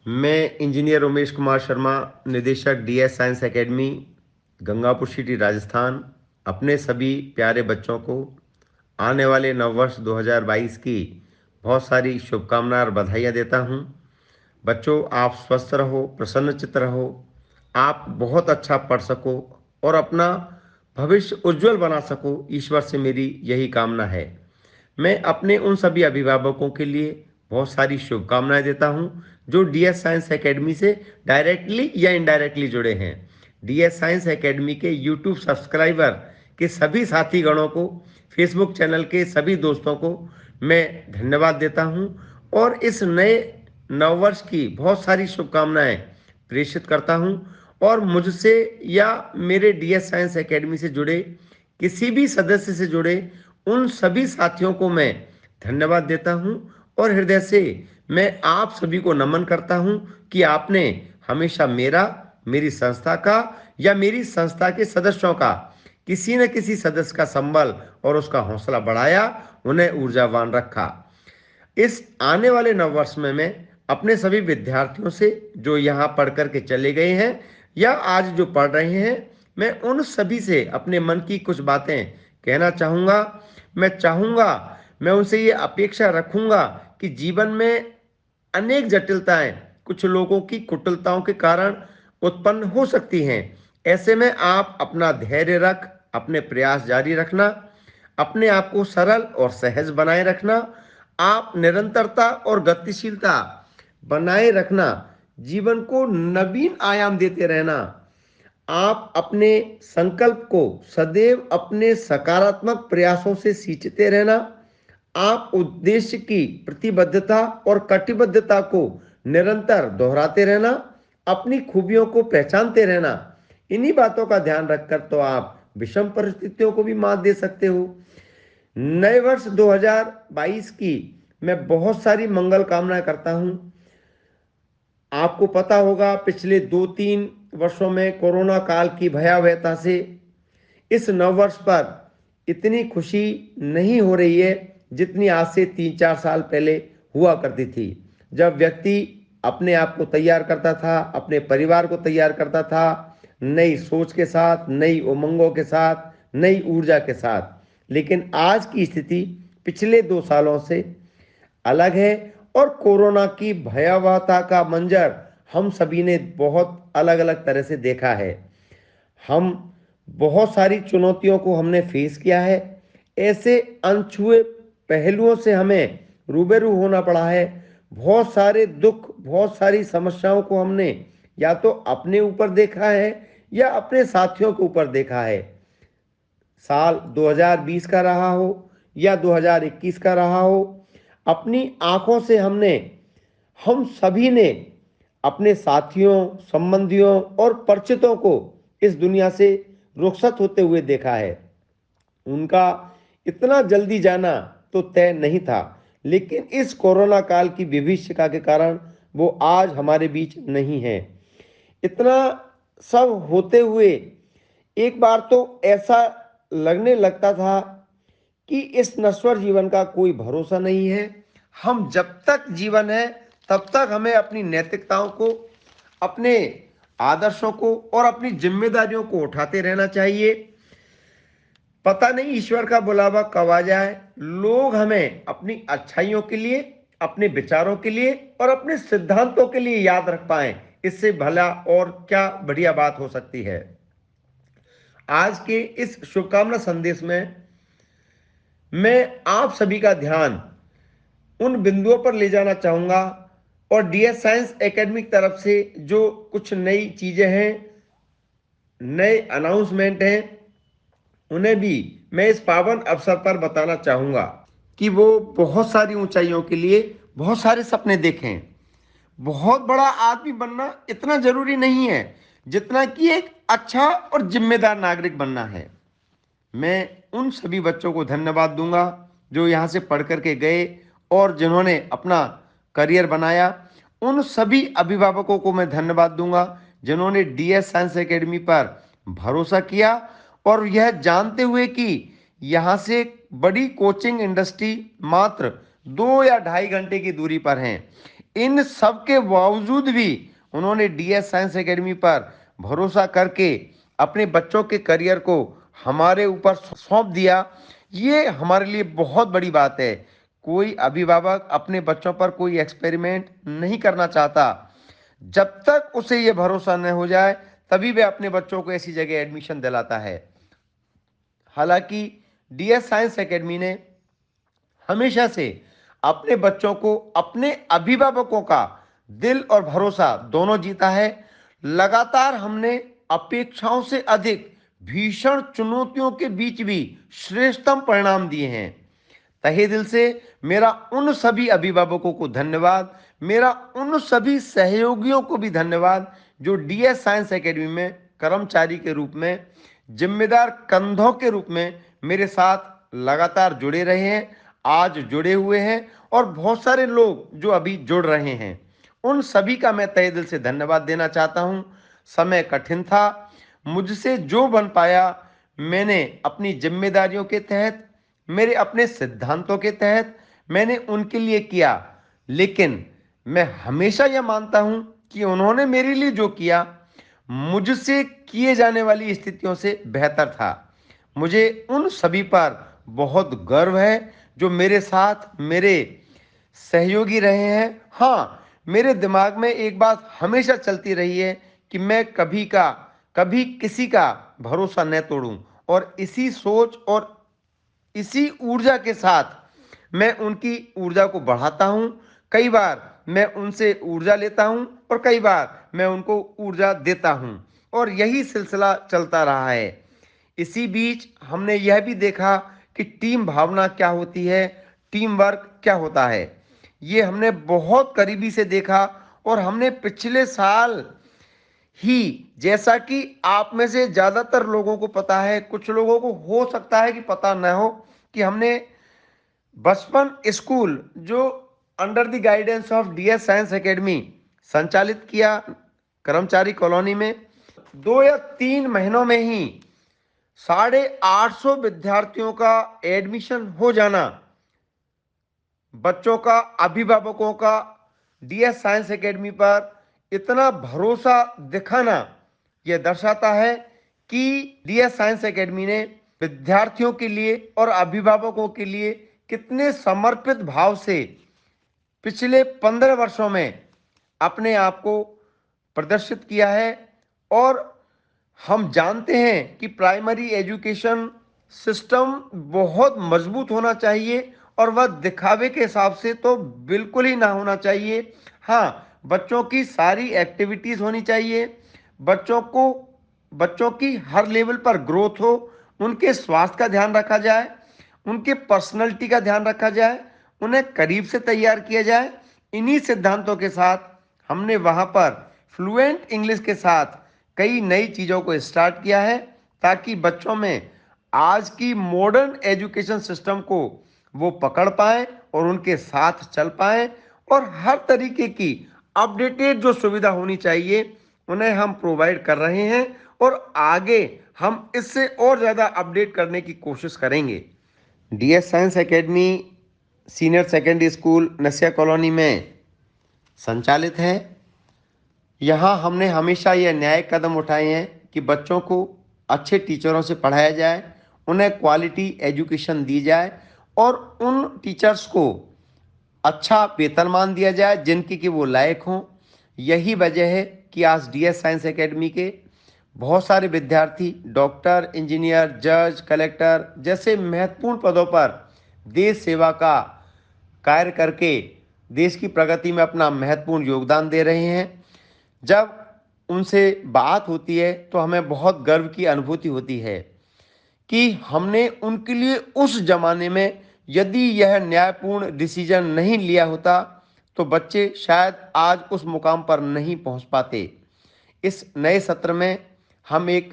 मैं इंजीनियर उमेश कुमार शर्मा, निदेशक DS science academy, Gangapur city, Rajasthan, अपने सभी प्यारे बच्चों को आने वाले नववर्ष 2022 की बहुत सारी शुभकामनाएं और बधाइयाँ देता हूँ। बच्चों, आप स्वस्थ रहो, प्रसन्नचित्त रहो, आप बहुत अच्छा पढ़ सको और अपना भविष्य उज्जवल बना सको, ईश्वर से मेरी यही कामना है। मैं अपने उन सभी अभिभावकों के लिए बहुत सारी शुभकामनाएं देता हूं जो डीएस साइंस एकेडमी से डायरेक्टली या इनडायरेक्टली जुड़े हैं। डीएस साइंस एकेडमी के यूट्यूब सब्सक्राइबर के सभी साथी गणों को, फेसबुक चैनल के सभी दोस्तों को मैं धन्यवाद देता हूं और इस नए नववर्ष की बहुत सारी शुभकामनाएं प्रेषित करता हूं। और मुझसे या मेरे डीएस साइंस एकेडमी से जुड़े किसी भी सदस्य से जुड़े उन सभी साथियों को मैं धन्यवाद देता हूं और हृदय से मैं आप सभी को नमन करता हूं कि आपने हमेशा मेरी संस्था का या मेरी संस्था के सदस्यों का किसी न किसी सदस्य का संबल और उसका हौसला बढ़ाया, उन्हें ऊर्जावान रखा। इस आने वाले नववर्ष में मैं अपने सभी विद्यार्थियों से जो यहाँ पढ़ कर के चले गए हैं या आज जो पढ़ रहे हैं, मैं उन सभी से अपने मन की कुछ बातें कहना चाहूँगा। मैं उनसे ये अपेक्षा रखूँगा कि जीवन में अनेक जटिलताएं कुछ लोगों की कुटिलताओं के कारण उत्पन्न हो सकती हैं। ऐसे में आप अपना धैर्य रख अपने प्रयास जारी रखना, अपने आप को सरल और सहज बनाए रखना, आप निरंतरता और गतिशीलता बनाए रखना, जीवन को नवीन आयाम देते रहना, आप अपने संकल्प को सदैव अपने सकारात्मक प्रयासों से सींचते रहना, आप उद्देश्य की प्रतिबद्धता और कटिबद्धता को निरंतर दोहराते रहना, अपनी खूबियों को पहचानते रहना। इन्हीं बातों का ध्यान रखकर तो आप विषम परिस्थितियों को भी मात दे सकते हो। नए वर्ष 2022 की मैं बहुत सारी मंगल कामनाएं करता हूं। आपको पता होगा, पिछले 2-3 वर्षों में कोरोना काल की भयावहता से इस नववर्ष पर इतनी खुशी नहीं हो रही है जितनी आज से 3-4 साल पहले हुआ करती थी, जब व्यक्ति अपने आप को तैयार करता था, अपने परिवार को तैयार करता था, नई सोच के साथ, नई उमंगों के साथ, नई ऊर्जा के साथ। लेकिन आज की स्थिति पिछले 2 सालों से अलग है और कोरोना की भयावहता का मंजर हम सभी ने बहुत अलग अलग तरह से देखा है। हम बहुत सारी चुनौतियों को हमने फेस किया है। ऐसे अनछुए पहलुओं से हमें रूबरू होना पड़ा है। बहुत सारे दुख, बहुत सारी समस्याओं को हमने या तो अपने ऊपर देखा है या अपने साथियों के ऊपर देखा है। साल 2020 का रहा हो या 2021 का रहा हो, अपनी आंखों से हम सभी ने अपने साथियों, संबंधियों और परिचितों को इस दुनिया से रुखसत होते हुए देखा है। उनका इतना जल्दी जाना तो तय नहीं था, लेकिन इस कोरोना काल की विभीषिका के कारण वो आज हमारे बीच नहीं है। इतना सब होते हुए एक बार तो ऐसा लगने लगता था कि इस नश्वर जीवन का कोई भरोसा नहीं है। हम जब तक जीवन है तब तक हमें अपनी नैतिकताओं को, अपने आदर्शों को और अपनी जिम्मेदारियों को उठाते रहना चाहिए। पता नहीं ईश्वर का बुलावा कब आ जाए, लोग हमें अपनी अच्छाइयों के लिए, अपने विचारों के लिए और अपने सिद्धांतों के लिए याद रख पाए, इससे भला और क्या बढ़िया बात हो सकती है। आज के इस शुभकामना संदेश में मैं आप सभी का ध्यान उन बिंदुओं पर ले जाना चाहूंगा और डीएस साइंस एकेडमी की तरफ से जो कुछ नई चीजें हैं, नए अनाउंसमेंट हैं, उन्हें भी मैं इस पावन अवसर पर बताना चाहूंगा कि वो बहुत सारी ऊंचाइयों के लिए बहुत सारे सपने देखें। बहुत बड़ा आदमी बनना इतना जरूरी नहीं है जितना कि एक अच्छा और जिम्मेदार नागरिक बनना है। मैं उन सभी बच्चों को धन्यवाद दूंगा जो यहाँ से पढ़ करके गए और जिन्होंने अपना करियर बनाया। उन सभी अभिभावकों को मैं धन्यवाद दूंगा जिन्होंने डीएस साइंस एकेडमी पर भरोसा किया और यह जानते हुए कि यहाँ से बड़ी कोचिंग इंडस्ट्री मात्र 2 या ढाई घंटे की दूरी पर हैं। इन सब के बावजूद भी उन्होंने डीएस साइंस एकेडमी पर भरोसा करके अपने बच्चों के करियर को हमारे ऊपर सौंप दिया। ये हमारे लिए बहुत बड़ी बात है। कोई अभिभावक अपने बच्चों पर कोई एक्सपेरिमेंट नहीं करना चाहता। जब तक उसे ये भरोसा न हो जाए तभी वह अपने बच्चों को ऐसी जगह एडमिशन दिलाता है। हालांकि डीएस साइंस एकेडमी ने हमेशा से अपने बच्चों को अपने अभिभावकों का दिल और भरोसा दोनों जीता है। लगातार हमने अपेक्षाओं से अधिक भीषण चुनौतियों के बीच भी श्रेष्ठतम परिणाम दिए हैं। तहे दिल से मेरा उन सभी अभिभावकों को धन्यवाद, मेरा उन सभी सहयोगियों को भी धन्यवाद जो डीएस साइंस एकेडमी में कर्मचारी के रूप में, जिम्मेदार कंधों के रूप में मेरे साथ लगातार जुड़े रहे हैं, आज जुड़े हुए हैं और बहुत सारे लोग जो अभी जुड़ रहे हैं। उन सभी का मैं तहे दिल से धन्यवाद देना चाहता हूं। समय कठिन था, मुझसे जो बन पाया मैंने अपनी जिम्मेदारियों के तहत, मेरे अपने सिद्धांतों के तहत मैंने उनके लिए किया। लेकिन मैं हमेशा यह मानता हूं कि उन्होंने मेरे लिए जो किया मुझसे किए जाने वाली स्थितियों से बेहतर था। मुझे उन सभी पर बहुत गर्व है जो मेरे साथ मेरे सहयोगी रहे हैं। हाँ, मेरे दिमाग में एक बात हमेशा चलती रही है कि मैं कभी किसी का भरोसा न तोड़ूं और इसी सोच और इसी ऊर्जा के साथ मैं उनकी ऊर्जा को बढ़ाता हूं। कई बार मैं उनसे ऊर्जा लेता हूं और कई बार मैं उनको ऊर्जा देता हूं और यही सिलसिला चलता रहा है। इसी बीच हमने यह भी देखा कि टीम भावना क्या होती है, टीम वर्क क्या होता है। ये हमने बहुत करीबी से देखा और हमने पिछले साल ही, जैसा कि आप में से ज्यादातर लोगों को पता है, कुछ लोगों को हो सकता है कि पता न हो, कि हमने बचपन स्कूल जो under the guidance of DS science academy संचालित किया कर्मचारी कॉलोनी में। 2 या 3 महीनों में ही 850 विद्यार्थियों का एडमिशन हो जाना, बच्चों का, अभिभावकों का डीएस साइंस एकेडमी पर इतना भरोसा दिखाना, यह दर्शाता है कि डीएस साइंस एकेडमी ने विद्यार्थियों के लिए और अभिभावकों के लिए कितने समर्पित भाव से पिछले 15 वर्षों में अपने आप को प्रदर्शित किया है। और हम जानते हैं कि प्राइमरी एजुकेशन सिस्टम बहुत मजबूत होना चाहिए और वह दिखावे के हिसाब से तो बिल्कुल ही ना होना चाहिए। हाँ, बच्चों की सारी एक्टिविटीज होनी चाहिए, बच्चों की हर लेवल पर ग्रोथ हो, उनके स्वास्थ्य का ध्यान रखा जाए, उनके पर्सनैलिटी का ध्यान रखा जाए, उन्हें करीब से तैयार किया जाए। इन्हीं सिद्धांतों के साथ हमने वहां पर फ्लुएंट इंग्लिश के साथ कई नई चीज़ों को स्टार्ट किया है ताकि बच्चों में आज की मॉडर्न एजुकेशन सिस्टम को वो पकड़ पाएं और उनके साथ चल पाएं और हर तरीके की अपडेटेड जो सुविधा होनी चाहिए उन्हें हम प्रोवाइड कर रहे हैं और आगे हम इससे और ज़्यादा अपडेट करने की कोशिश करेंगे। DS science academy senior secondary school नसिया कॉलोनी में संचालित है। यहाँ हमने हमेशा यह न्यायिक कदम उठाए हैं कि बच्चों को अच्छे टीचरों से पढ़ाया जाए, उन्हें क्वालिटी एजुकेशन दी जाए और उन टीचर्स को अच्छा वेतनमान दिया जाए जिनकी कि वो लायक हों। यही वजह है कि आज डीएस साइंस एकेडमी के बहुत सारे विद्यार्थी डॉक्टर, इंजीनियर, जज, कलेक्टर जैसे महत्वपूर्ण पदों पर देश सेवा का कार्य करके देश की प्रगति में अपना महत्वपूर्ण योगदान दे रहे हैं। जब उनसे बात होती है तो हमें बहुत गर्व की अनुभूति होती है कि हमने उनके लिए उस जमाने में यदि यह न्यायपूर्ण डिसीजन नहीं लिया होता तो बच्चे शायद आज उस मुकाम पर नहीं पहुंच पाते। इस नए सत्र में हम एक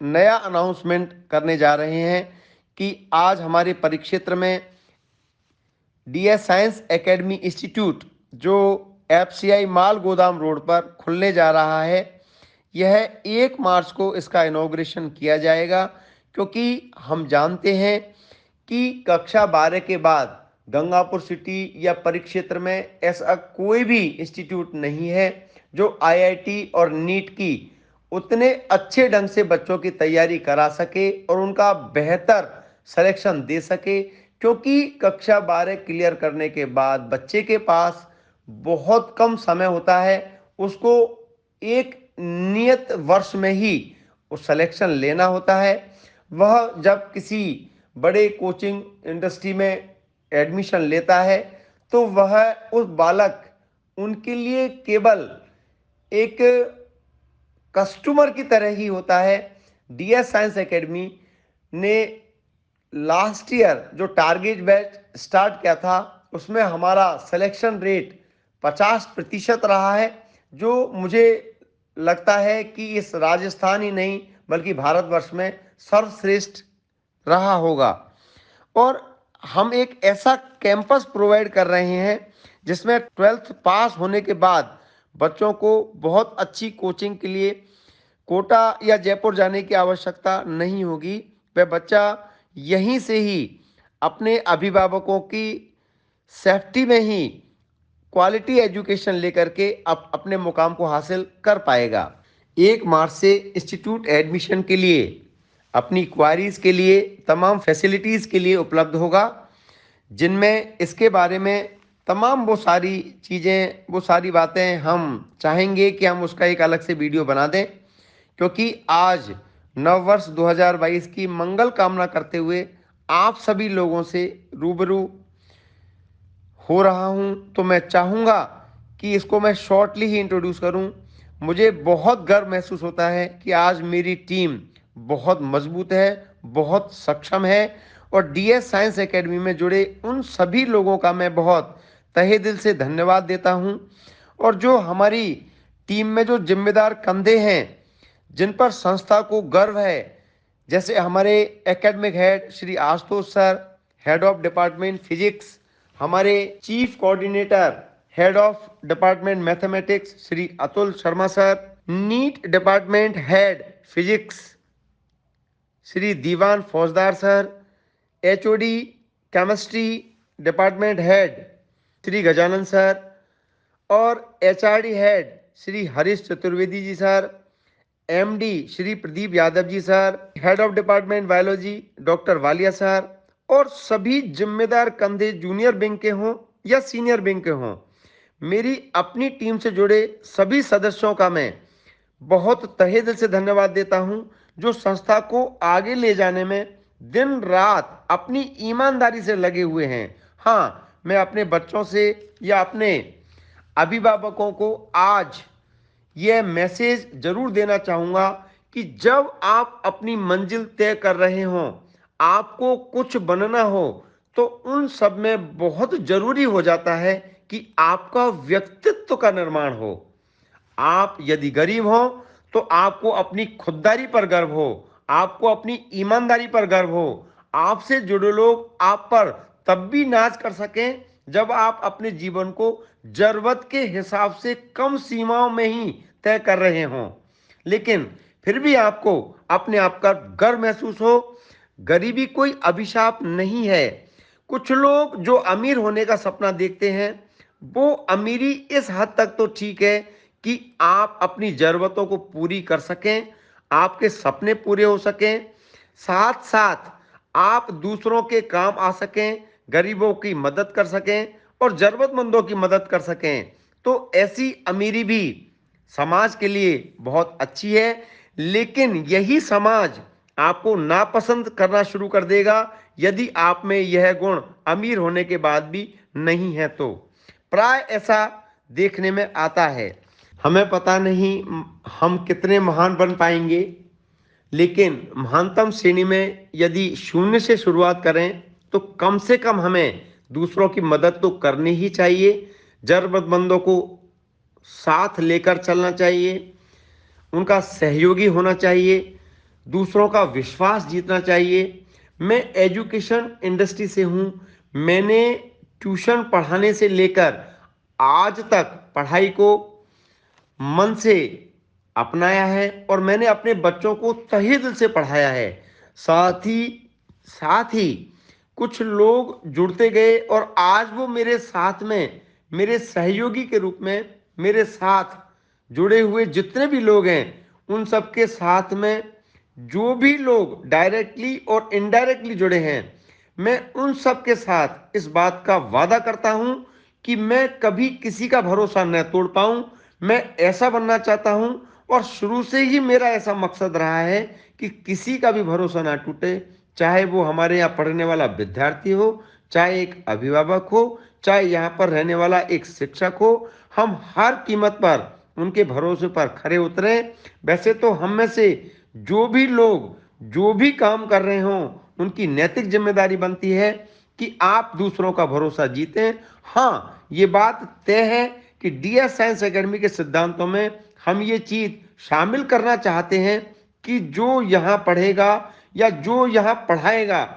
नया अनाउंसमेंट करने जा रहे हैं कि आज हमारे परिक्षेत्र में डीएस साइंस एकेडमी इंस्टीट्यूट जो एफसीआई माल गोदाम रोड पर खुलने जा रहा है, यह 1 मार्च को इसका इनॉग्रेशन किया जाएगा। क्योंकि हम जानते हैं कि कक्षा 12 के बाद गंगापुर सिटी या परिक्षेत्र में ऐसा कोई भी इंस्टीट्यूट नहीं है जो आईआईटी और नीट की उतने अच्छे ढंग से बच्चों की तैयारी करा सके और उनका बेहतर सिलेक्शन दे सके, क्योंकि कक्षा 12 क्लियर करने के बाद बच्चे के पास बहुत कम समय होता है। उसको एक नियत वर्ष में ही उस सिलेक्शन लेना होता है। वह जब किसी बड़े कोचिंग इंडस्ट्री में एडमिशन लेता है तो वह उस बालक उनके लिए केवल एक कस्टमर की तरह ही होता है। डीएस साइंस एकेडमी ने लास्ट ईयर जो टारगेट बैच स्टार्ट किया था उसमें हमारा सिलेक्शन रेट 50% रहा है, जो मुझे लगता है कि इस राजस्थान ही नहीं बल्कि भारतवर्ष में सर्वश्रेष्ठ रहा होगा। और हम एक ऐसा कैंपस प्रोवाइड कर रहे हैं जिसमें 12th पास होने के बाद बच्चों को बहुत अच्छी कोचिंग के लिए कोटा या जयपुर जाने की आवश्यकता नहीं होगी। वह बच्चा यहीं से ही अपने अभिभावकों की सेफ्टी में ही क्वालिटी एजुकेशन लेकर के अपने मुकाम को हासिल कर पाएगा। 1 मार्च से इंस्टीट्यूट एडमिशन के लिए अपनी क्वारीज के लिए तमाम फैसिलिटीज़ के लिए उपलब्ध होगा, जिनमें इसके बारे में तमाम वो सारी चीज़ें, वो सारी बातें हम चाहेंगे कि हम उसका एक अलग से वीडियो बना दें, क्योंकि आज नववर्ष 2022 की मंगल कामना करते हुए आप सभी लोगों से रूबरू हो रहा हूं, तो मैं चाहूँगा कि इसको मैं शॉर्टली ही इंट्रोड्यूस करूं। मुझे बहुत गर्व महसूस होता है कि आज मेरी टीम बहुत मजबूत है, बहुत सक्षम है, और डीएस साइंस एकेडमी में जुड़े उन सभी लोगों का मैं बहुत तहे दिल से धन्यवाद देता हूं। और जो हमारी टीम में जो जिम्मेदार कंधे हैं, जिन पर संस्था को गर्व है, जैसे हमारे academic head Shri Ashutosh sir, head of department physics, हमारे chief coordinator head of department mathematics Shri Atul Sharma sir, NEET department head physics Shri Diwan Faujdar sir, HOD chemistry department head Shri Gajanan sir, और HRD head Shri Harish Chaturvedi ji sir, MD Shri Pradeep Yadav ji sir, head of department biology doctor Walia sir, और सभी जिम्मेदार कंधे junior wing के हों या senior wing के हों, मेरी अपनी टीम से जुड़े सभी सदस्यों का मैं बहुत तहे दिल से धन्यवाद देता हूं, जो संस्था को आगे ले जाने में दिन रात अपनी ईमानदारी से लगे हुए हैं। हाँ, मैं अपने बच्चों से या अपने अभिभावकों को आज यह मैसेज जरूर देना चाहूंगा कि जब आप अपनी मंजिल तय कर रहे हों, आपको कुछ बनना हो, तो उन सब में बहुत जरूरी हो जाता है कि आपका व्यक्तित्व का निर्माण हो। आप यदि गरीब हो तो आपको अपनी खुददारी पर गर्व हो, आपको अपनी ईमानदारी पर गर्व हो। आपसे जुड़े लोग आप पर तब भी नाज कर सकें जब आप अपने जीवन को जरूरत के हिसाब से कम सीमाओं में ही तय कर रहे हों, लेकिन फिर भी आपको अपने आप का गर्व महसूस हो। गरीबी कोई अभिशाप नहीं है। कुछ लोग जो अमीर होने का सपना देखते हैं, वो अमीरी इस हद तक तो ठीक है कि आप अपनी जरूरतों को पूरी कर सकें, आपके सपने पूरे हो सकें, साथ साथ आप दूसरों के काम आ सकें, गरीबों की मदद कर सकें और जरूरतमंदों की मदद कर सकें। तो ऐसी अमीरी भी समाज के लिए बहुत अच्छी है, लेकिन यही समाज आपको नापसंद करना शुरू कर देगा यदि आप में यह गुण अमीर होने के बाद भी नहीं है। तो प्राय ऐसा देखने में आता है। हमें पता नहीं हम कितने महान बन पाएंगे, लेकिन महानतम श्रेणी में यदि शून्य से शुरुआत करें तो कम से कम हमें दूसरों की मदद तो करनी ही चाहिए, जरूरतमंदों को साथ लेकर चलना चाहिए, उनका सहयोगी होना चाहिए, दूसरों का विश्वास जीतना चाहिए। मैं एजुकेशन इंडस्ट्री से हूँ। मैंने ट्यूशन पढ़ाने से लेकर आज तक पढ़ाई को मन से अपनाया है और मैंने अपने बच्चों को तहे दिल से पढ़ाया है। साथ ही कुछ लोग जुड़ते गए और आज वो मेरे साथ में, मेरे सहयोगी के रूप में मेरे साथ जुड़े हुए जितने भी लोग हैं, उन सबके साथ में जो भी लोग डायरेक्टली और इनडायरेक्टली जुड़े हैं, मैं उन सब के साथ इस बात का वादा करता हूं कि मैं कभी किसी का भरोसा न तोड़ पाऊं। मैं ऐसा बनना चाहता हूं और शुरू से ही मेरा ऐसा मकसद रहा है कि किसी का भी भरोसा ना टूटे, चाहे वो हमारे यहाँ पढ़ने वाला विद्यार्थी हो, चाहे एक अभिभावक हो, चाहे यहाँ पर रहने वाला एक शिक्षक हो। हम हर कीमत पर उनके भरोसे पर खरे उतरे। वैसे तो हम में से जो भी लोग जो भी काम कर रहे हों, उनकी नैतिक जिम्मेदारी बनती है कि आप दूसरों का भरोसा जीतें। हाँ, ये बात तय है कि डीएस साइंस एकेडमी के सिद्धांतों में हम ये चीज शामिल करना चाहते हैं कि जो यहाँ पढ़ेगा या जो यहाँ पढ़ाएगा,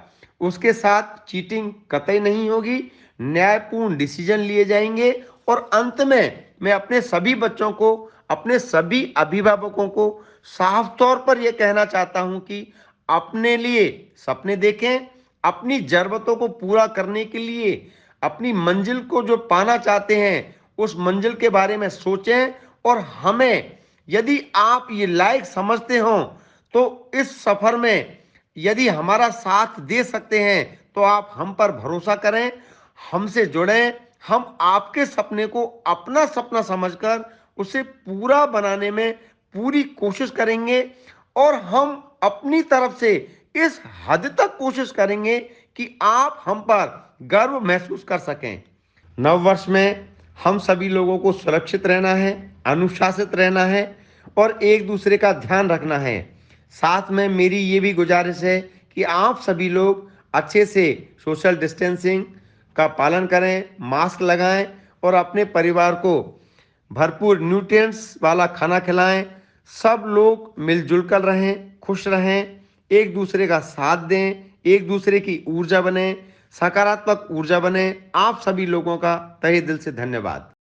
उसके साथ चीटिंग कतई नहीं होगी, न्यायपूर्ण डिसीजन लिए जाएंगे। और अंत में मैं अपने सभी बच्चों को, अपने सभी अभिभावकों को साफ तौर पर यह कहना चाहता हूं कि अपने लिए सपने देखें, अपनी जरूरतों को पूरा करने के लिए, अपनी मंजिल को जो पाना चाहते हैं, उस मंजिल के बारे में सोचें। और हमें, यदि आप ये लायक समझते हो, तो इस सफर में यदि हमारा साथ दे सकते हैं, तो आप हम पर भरोसा करें, हमसे जुड़ें। हम आपके सपने को अपना सपना समझकर उसे पूरा बनाने में पूरी कोशिश करेंगे। और हम अपनी तरफ से इस हद तक कोशिश करेंगे कि आप हम पर गर्व महसूस कर सकें। नव वर्ष में हम सभी लोगों को सुरक्षित रहना है, अनुशासित रहना है और एक दूसरे का ध्यान रखना है। साथ में मेरी ये भी गुजारिश है कि आप सभी लोग अच्छे से सोशल डिस्टेंसिंग का पालन करें, मास्क लगाएं और अपने परिवार को भरपूर न्यूट्रिएंट्स वाला खाना खिलाएं। सब लोग मिलजुल कर रहें, खुश रहें, एक दूसरे का साथ दें, एक दूसरे की ऊर्जा बने, सकारात्मक ऊर्जा बने। आप सभी लोगों का तहे दिल से धन्यवाद।